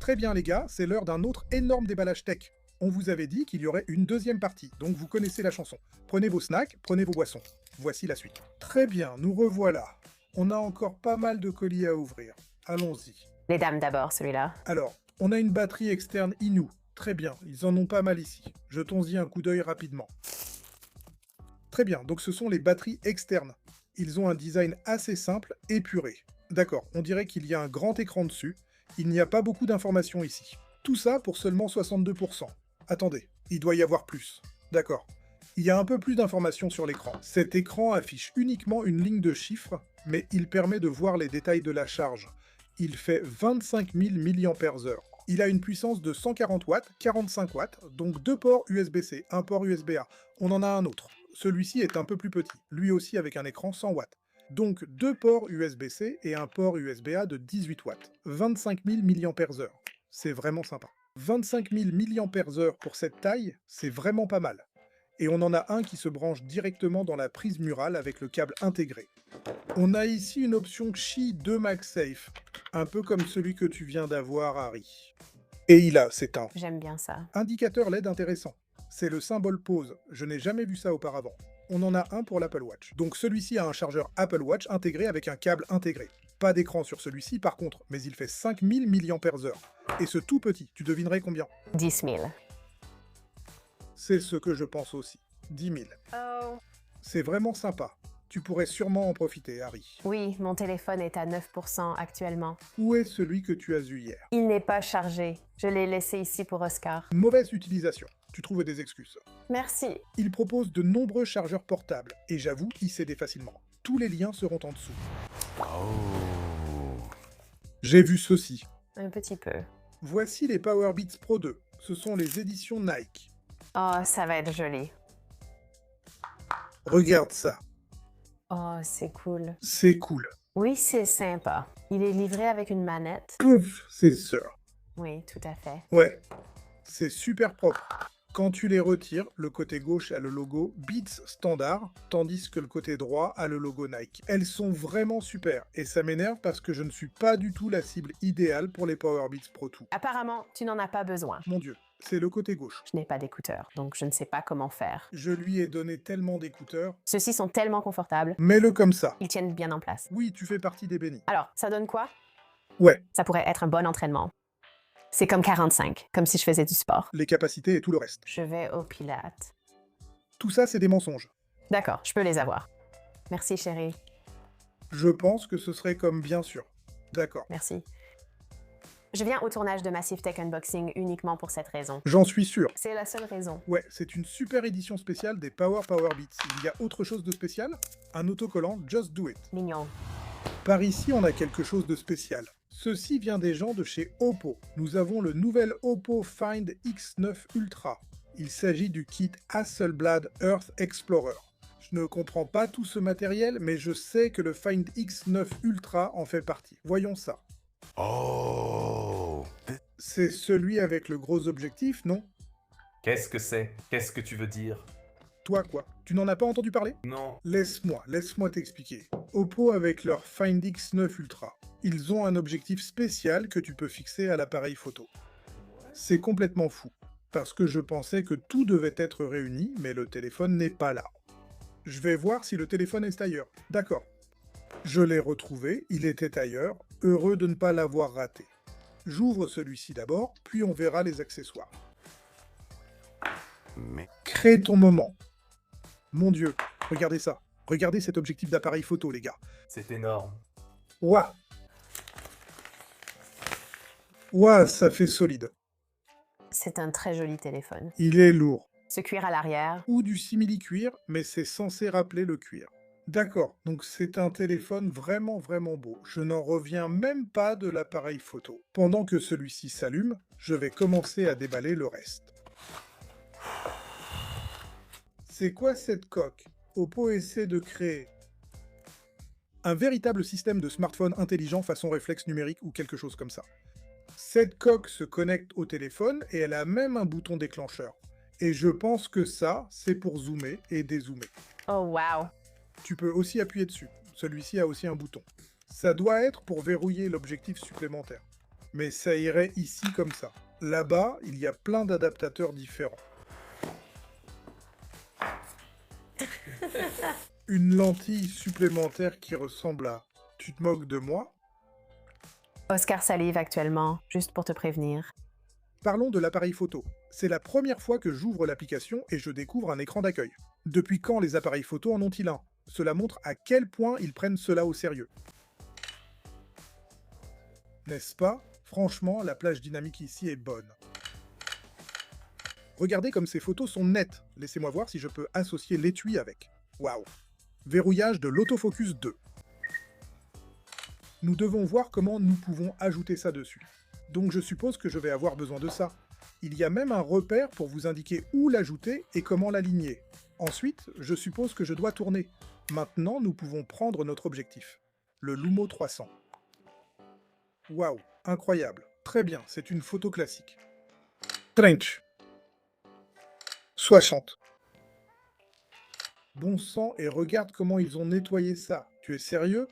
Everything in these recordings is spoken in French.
Très bien les gars, c'est l'heure d'un autre énorme déballage tech. On vous avait dit qu'il y aurait une deuxième partie, donc vous connaissez la chanson. Prenez vos snacks, prenez vos boissons. Voici la suite. Très bien, nous revoilà. On a encore pas mal de colis à ouvrir. Allons-y. Les dames d'abord, celui-là. Alors, on a une batterie externe Inu. Très bien, ils en ont pas mal ici. Jetons-y un coup d'œil rapidement. Très bien, donc ce sont les batteries externes. Ils ont un design assez simple, épuré. D'accord, on dirait qu'il y a un grand écran dessus. Il n'y a pas beaucoup d'informations ici. Tout ça pour seulement 62%. Attendez, il doit y avoir plus. D'accord. Il y a un peu plus d'informations sur l'écran. Cet écran affiche uniquement une ligne de chiffres, mais il permet de voir les détails de la charge. Il fait 25 000 mAh. Il a une puissance de 140 watts, 45 watts, donc deux ports USB-C, un port USB-A. On en a un autre. Celui-ci est un peu plus petit, lui aussi avec un écran 100 watts. Donc deux ports USB-C et un port USB-A de 18 watts. 25 000 mAh. C'est vraiment sympa. 25 000 mAh pour cette taille, c'est vraiment pas mal. Et on en a un qui se branche directement dans la prise murale avec le câble intégré. On a ici une option Qi 2 MagSafe, un peu comme celui que tu viens d'avoir, Harry. Et il a, c'est un J'aime bien ça. indicateur LED intéressant. C'est le symbole pause, je n'ai jamais vu ça auparavant. On en a un pour l'Apple Watch. Donc celui-ci a un chargeur Apple Watch intégré avec un câble intégré. Pas d'écran sur celui-ci par contre, mais il fait 5000 mAh. Et ce tout petit, tu devinerais combien? 10 000. C'est ce que je pense aussi. 10 000. Oh. C'est vraiment sympa. Tu pourrais sûrement en profiter, Harry. Oui, mon téléphone est à 9% actuellement. Où est celui que tu as eu hier? Il n'est pas chargé. Je l'ai laissé ici pour Oscar. Mauvaise utilisation. Tu trouves des excuses. Merci. Il propose de nombreux chargeurs portables, et j'avoue y céder facilement. Tous les liens seront en dessous. J'ai vu ceci. Un petit peu. Voici les Powerbeats Pro 2. Ce sont les éditions Nike. Oh, ça va être joli. Regarde ça. Oh, c'est cool. C'est cool. Oui, c'est sympa. Il est livré avec une manette. Pouf, c'est sûr. Oui, tout à fait. Ouais, c'est super propre. Quand tu les retires, le côté gauche a le logo Beats standard, tandis que le côté droit a le logo Nike. Elles sont vraiment super, et ça m'énerve parce que je ne suis pas du tout la cible idéale pour les Powerbeats Pro 2. Apparemment, tu n'en as pas besoin. Mon Dieu, c'est le côté gauche. Je n'ai pas d'écouteurs, donc je ne sais pas comment faire. Je lui ai donné tellement d'écouteurs. Ceux-ci sont tellement confortables. Mets-le comme ça. Ils tiennent bien en place. Oui, tu fais partie des bénis. Alors, ça donne quoi? Ouais, Ça pourrait être un bon entraînement. C'est comme 45, comme si je faisais du sport. les capacités et tout le reste. Je vais au Pilates. Tout ça, c'est des mensonges. D'accord, je peux les avoir. Merci, chérie. Je pense que ce serait comme bien sûr. D'accord. Merci. Je viens au tournage de Massive Tech Unboxing uniquement pour cette raison. J'en suis sûr. C'est la seule raison. Ouais, c'est une super édition spéciale des Powerbeats. Il y a autre chose de spécial? Un autocollant Just Do It. Mignon. Par ici, on a quelque chose de spécial. Ceci vient des gens de chez Oppo. Nous avons le nouvel Oppo Find X9 Ultra. Il s'agit du kit Hasselblad Earth Explorer. Je ne comprends pas tout ce matériel, mais je sais que le Find X9 Ultra en fait partie. Voyons ça. Oh. C'est celui avec le gros objectif, non? Qu'est-ce que c'est? Qu'est-ce que tu veux dire? Toi quoi? Tu n'en as pas entendu parler? Non. Laisse-moi t'expliquer. Oppo avec leur Find X9 Ultra. Ils ont un objectif spécial que tu peux fixer à l'appareil photo. C'est complètement fou, parce que je pensais que tout devait être réuni, mais le téléphone n'est pas là. Je vais voir si le téléphone est ailleurs. D'accord. Je l'ai retrouvé, il était ailleurs, heureux de ne pas l'avoir raté. J'ouvre celui-ci d'abord, puis on verra les accessoires. Mais Crée ton moment. Mon Dieu, regardez ça. Regardez cet objectif d'appareil photo, les gars. c'est énorme. Ouah! Ouah, ça fait solide. C'est un très joli téléphone. Il est lourd. Ce cuir à l'arrière, Ou du simili-cuir, mais c'est censé rappeler le cuir. D'accord, donc c'est un téléphone vraiment beau. Je n'en reviens même pas de l'appareil photo. Pendant que celui-ci s'allume, je vais commencer à déballer le reste. C'est quoi cette coque? Oppo essaie de créer un véritable système de smartphone intelligent façon réflexe numérique ou quelque chose comme ça. Cette coque se connecte au téléphone et elle a même un bouton déclencheur. Et je pense que ça, c'est pour zoomer et dézoomer. oh wow. Tu peux aussi appuyer dessus. Celui-ci a aussi un bouton. Ça doit être pour verrouiller l'objectif supplémentaire. mais ça irait ici comme ça. Là-bas, il y a plein d'adaptateurs différents. Une lentille supplémentaire qui ressemble à... Tu te moques de moi? Oscar salive actuellement, juste pour te prévenir. Parlons de l'appareil photo. C'est la première fois que j'ouvre l'application et je découvre un écran d'accueil. Depuis quand les appareils photo en ont-ils un? Cela montre à quel point ils prennent cela au sérieux. N'est-ce pas? Franchement, la plage dynamique ici est bonne. Regardez comme ces photos sont nettes. Laissez-moi voir si je peux associer l'étui avec. Waouh! Verrouillage de l'autofocus 2. Nous devons voir comment nous pouvons ajouter ça dessus. Donc je suppose que je vais avoir besoin de ça. Il y a même un repère pour vous indiquer où l'ajouter et comment l'aligner. Ensuite, je suppose que je dois tourner. Maintenant, nous pouvons prendre notre objectif. Le Lumo 300. Waouh, incroyable. Très bien, c'est une photo classique. Trench. 60. Bon sang, et regarde comment ils ont nettoyé ça. Tu es sérieux?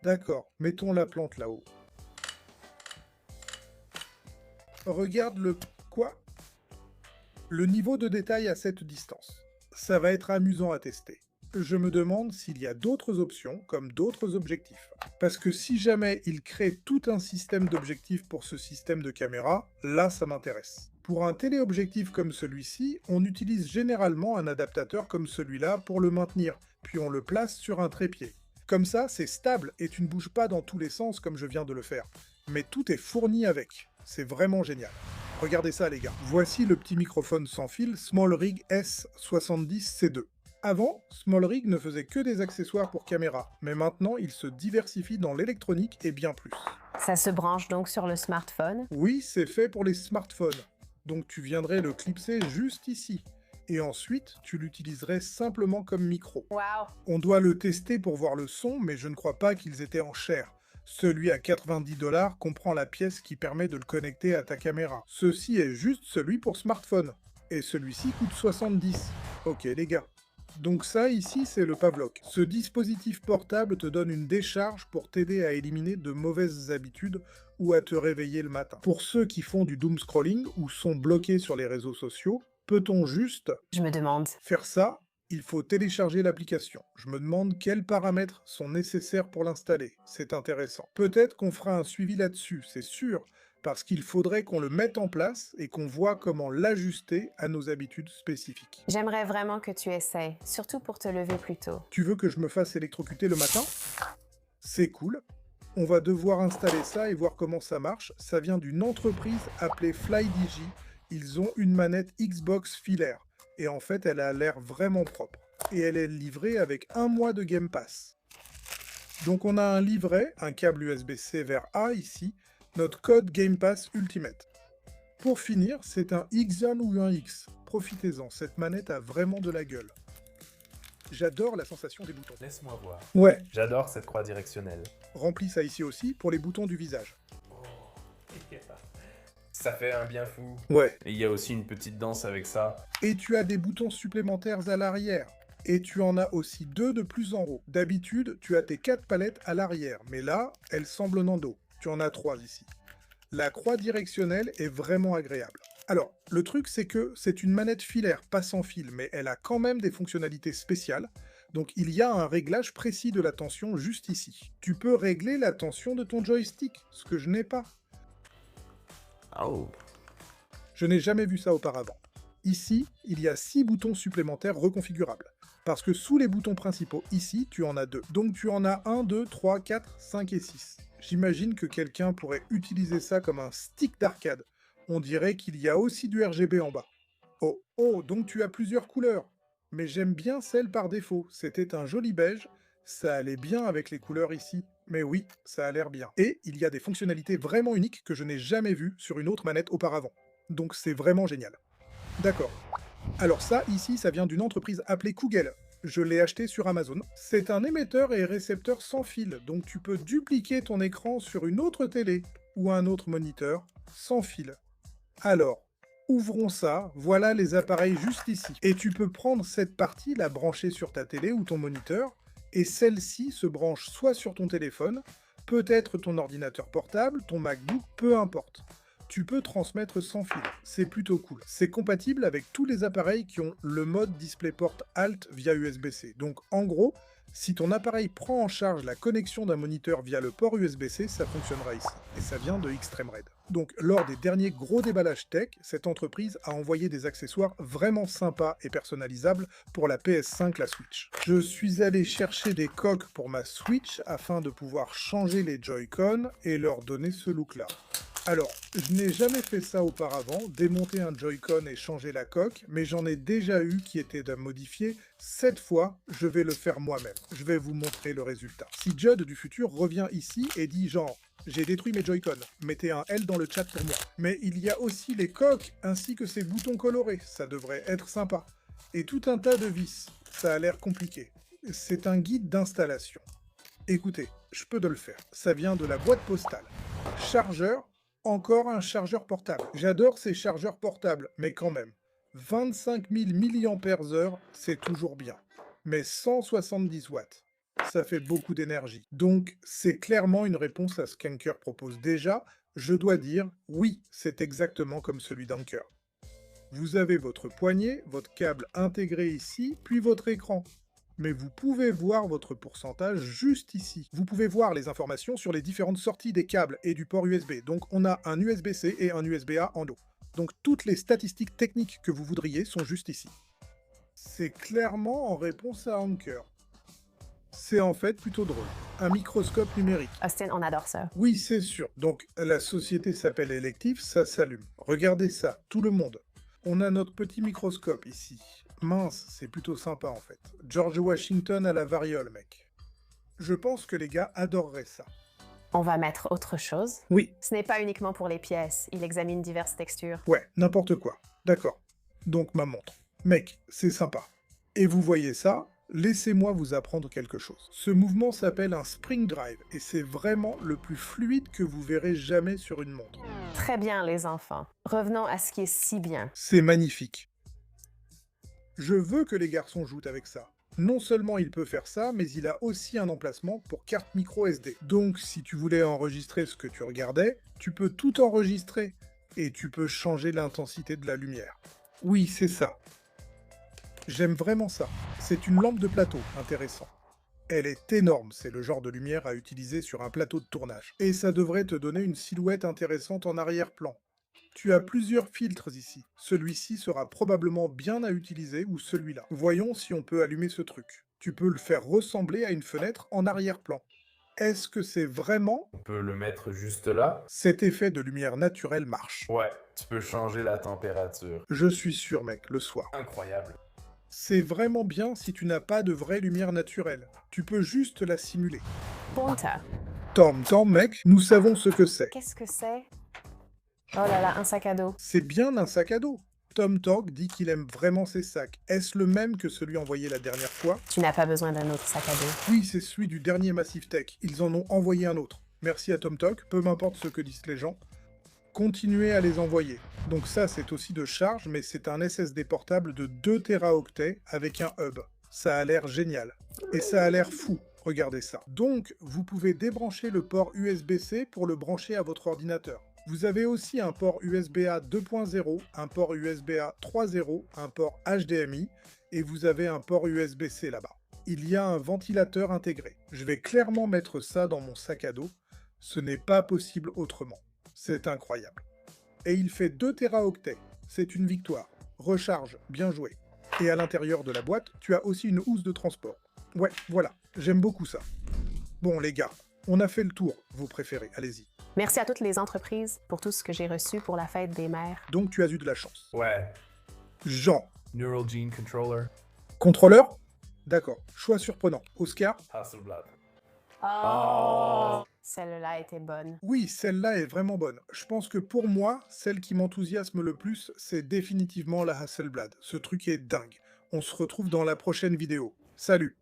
D'accord, mettons la plante là-haut. Regarde le... Quoi? Le niveau de détail à cette distance. Ça va être amusant à tester. Je me demande s'il y a d'autres options, comme d'autres objectifs. Parce que si jamais ils créent tout un système d'objectifs pour ce système de caméra, là ça m'intéresse. Pour un téléobjectif comme celui-ci, on utilise généralement un adaptateur comme celui-là pour le maintenir, puis on le place sur un trépied. Comme ça, c'est stable et tu ne bouges pas dans tous les sens comme je viens de le faire. Mais tout est fourni avec. C'est vraiment génial. Regardez ça les gars. Voici le petit microphone sans fil SmallRig S70C2. Avant, SmallRig ne faisait que des accessoires pour caméra, mais maintenant il se diversifie dans l'électronique et bien plus. Ça se branche donc sur le smartphone? Oui, c'est fait pour les smartphones. Donc tu viendrais le clipser juste ici. Et ensuite, tu l'utiliserais simplement comme micro. Wow! On doit le tester pour voir le son, mais je ne crois pas qu'ils étaient en chair. Celui à 90$ comprend la pièce qui permet de le connecter à ta caméra. Ceci est juste celui pour smartphone. Et celui-ci coûte 70. Ok les gars. Donc ça ici c'est le Pavlok. Ce dispositif portable te donne une décharge pour t'aider à éliminer de mauvaises habitudes ou à te réveiller le matin. Pour ceux qui font du doom scrolling ou sont bloqués sur les réseaux sociaux, peut-on juste Je me demande. faire ça? Il faut télécharger l'application. Je me demande quels paramètres sont nécessaires pour l'installer. C'est intéressant. Peut-être qu'on fera un suivi là-dessus, c'est sûr, parce qu'il faudrait qu'on le mette en place et qu'on voit comment l'ajuster à nos habitudes spécifiques. J'aimerais vraiment que tu essaies, surtout pour te lever plus tôt. Tu veux que je me fasse électrocuter le matin? C'est cool. On va devoir installer ça et voir comment ça marche. Ça vient d'une entreprise appelée FlyDigi. Ils ont une manette Xbox filaire. Et en fait, elle a l'air vraiment propre. Et elle est livrée avec 1 mois de Game Pass. Donc on a un livret, un câble USB-C vers A ici, notre code Game Pass Ultimate. Pour finir, c'est un Xeon ou un X. Profitez-en, cette manette a vraiment de la gueule. J'adore la sensation des boutons. Laisse-moi voir. Ouais, J'adore cette croix directionnelle. remplis ça ici aussi pour les boutons du visage. Ça fait un bien fou. Ouais. Et il y a aussi une petite danse avec ça. Et tu as des boutons supplémentaires à l'arrière. Et tu en as aussi 2 de plus en haut. D'habitude, tu as tes 4 palettes à l'arrière, mais là, elles semblent Nando. Tu en as 3 ici. La croix directionnelle est vraiment agréable. Alors, le truc c'est que c'est une manette filaire, pas sans fil, mais elle a quand même des fonctionnalités spéciales. Donc il y a un réglage précis de la tension juste ici. Tu peux régler la tension de ton joystick, ce que je n'ai pas. Oh. Je n'ai jamais vu ça auparavant. Ici, il y a 6 boutons supplémentaires reconfigurables. Parce que sous les boutons principaux, ici, tu en as 2. Donc tu en as 1, 2, 3, 4, 5 et 6. J'imagine que quelqu'un pourrait utiliser ça comme un stick d'arcade. On dirait qu'il y a aussi du RGB en bas. Oh, oh, donc tu as plusieurs couleurs. Mais j'aime bien celle par défaut. C'était un joli beige. Ça allait bien avec les couleurs ici. Mais oui, ça a l'air bien. Et il y a des fonctionnalités vraiment uniques que je n'ai jamais vues sur une autre manette auparavant. Donc c'est vraiment génial. D'accord. Alors ça, ici, ça vient d'une entreprise appelée Kugel. Je l'ai acheté sur Amazon. C'est un émetteur et récepteur sans fil, donc tu peux dupliquer ton écran sur une autre télé ou un autre moniteur sans fil. Alors, ouvrons ça, voilà les appareils juste ici. Et tu peux prendre cette partie, la brancher sur ta télé ou ton moniteur, et celle-ci se branche soit sur ton téléphone, peut-être ton ordinateur portable, ton MacBook, peu importe. Tu peux transmettre sans fil, c'est plutôt cool. C'est compatible avec tous les appareils qui ont le mode DisplayPort Alt via USB-C. Donc en gros, si ton appareil prend en charge la connexion d'un moniteur via le port USB-C, ça fonctionnera ici. Et ça vient de Extreme Red. Donc lors des derniers gros déballages tech, cette entreprise a envoyé des accessoires vraiment sympas et personnalisables pour la PS5, la Switch. Je suis allé chercher des coques pour ma Switch afin de pouvoir changer les Joy-Con et leur donner ce look-là. Alors, je n'ai jamais fait ça auparavant, démonter un Joy-Con et changer la coque, mais j'en ai déjà eu qui étaient à modifier. Cette fois, je vais le faire moi-même. Je vais vous montrer le résultat. Si Judd du futur revient ici et dit genre « J'ai détruit mes Joy-Con », mettez un L dans le chat pour moi. Mais il y a aussi les coques, ainsi que ces boutons colorés, ça devrait être sympa. Et tout un tas de vis, ça a l'air compliqué. C'est un guide d'installation. Écoutez, je peux le faire, ça vient de la boîte postale. Chargeur, encore un chargeur portable. J'adore ces chargeurs portables, mais quand même. 25 000 mAh, c'est toujours bien. Mais 170 watts, ça fait beaucoup d'énergie. Donc, c'est clairement une réponse à ce qu'Anker propose déjà. Je dois dire, oui, c'est exactement comme celui d'Anker. Vous avez votre poignet, votre câble intégré ici, puis votre écran. Mais vous pouvez voir votre pourcentage juste ici. Vous pouvez voir les informations sur les différentes sorties des câbles et du port USB. Donc on a un USB-C et un USB-A en haut. Donc toutes les statistiques techniques que vous voudriez sont juste ici. C'est clairement en réponse à Anker. C'est en fait plutôt drôle. Un microscope numérique. Austin, on adore ça. Oui, c'est sûr. Donc la société s'appelle Elective, ça s'allume. Regardez ça, tout le monde. On a notre petit microscope ici. Mince, c'est plutôt sympa en fait. George Washington à la variole, mec. Je pense que les gars adoreraient ça. On va mettre autre chose. Oui, Ce n'est pas uniquement pour les pièces, il examine diverses textures. ouais, n'importe quoi. D'accord. Donc ma montre. Mec, c'est sympa. Et vous voyez ça? Laissez-moi vous apprendre quelque chose. Ce mouvement s'appelle un spring drive, et c'est vraiment le plus fluide que vous verrez jamais sur une montre. Très bien, les enfants. Revenons à ce qui est si bien. C'est magnifique. Je veux que les garçons jouent avec ça. Non seulement il peut faire ça, mais il a aussi un emplacement pour carte micro SD. Donc si tu voulais enregistrer ce que tu regardais, tu peux tout enregistrer. Et tu peux changer l'intensité de la lumière. Oui, c'est ça. J'aime vraiment ça. C'est une lampe de plateau, intéressant. Elle est énorme, c'est le genre de lumière à utiliser sur un plateau de tournage. Et ça devrait te donner une silhouette intéressante en arrière-plan. Tu as plusieurs filtres ici. Celui-ci sera probablement bien à utiliser ou celui-là. Voyons si on peut allumer ce truc. Tu peux le faire ressembler à une fenêtre en arrière-plan. Est-ce que c'est vraiment... On peut le mettre juste là. Cet effet de lumière naturelle marche? Ouais, tu peux changer la température. Je suis sûr, mec, le soir. Incroyable. C'est vraiment bien si tu n'as pas de vraie lumière naturelle. Tu peux juste la simuler. Ponta. Tom, mec, nous savons ce que c'est. Qu'est-ce que c'est? Oh là là, un sac à dos. C'est bien un sac à dos. Tom Talk dit qu'il aime vraiment ses sacs. Est-ce le même que celui envoyé la dernière fois? Tu n'as pas besoin d'un autre sac à dos. Oui, c'est celui du dernier Massive Tech. Ils en ont envoyé un autre. Merci à Tom Talk, peu m'importe ce que disent les gens. Continuez à les envoyer. Donc ça, c'est aussi de charge, mais c'est un SSD portable de 2 Teraoctets avec un hub. Ça a l'air génial. Et ça a l'air fou. Regardez ça. Donc, vous pouvez débrancher le port USB-C pour le brancher à votre ordinateur. Vous avez aussi un port USB-A 2.0, un port USB-A 3.0, un port HDMI, et vous avez un port USB-C là-bas. Il y a un ventilateur intégré. Je vais clairement mettre ça dans mon sac à dos. Ce n'est pas possible autrement. C'est incroyable. Et il fait 2 Teraoctets. C'est une victoire. Recharge, bien joué. Et à l'intérieur de la boîte, tu as aussi une housse de transport. Ouais, voilà, j'aime beaucoup ça. Bon les gars, on a fait le tour. Vos préférés, allez-y. Merci à toutes les entreprises pour tout ce que j'ai reçu pour la fête des mères. Donc tu as eu de la chance. Ouais. Jean. Neural Gene Controller. Contrôleur? D'accord. Choix surprenant. Oscar? Hasselblad. Oh! Celle-là était bonne. Oui, celle-là est vraiment bonne. Je pense que pour moi, celle qui m'enthousiasme le plus, c'est définitivement la Hasselblad. Ce truc est dingue. On se retrouve dans la prochaine vidéo. Salut!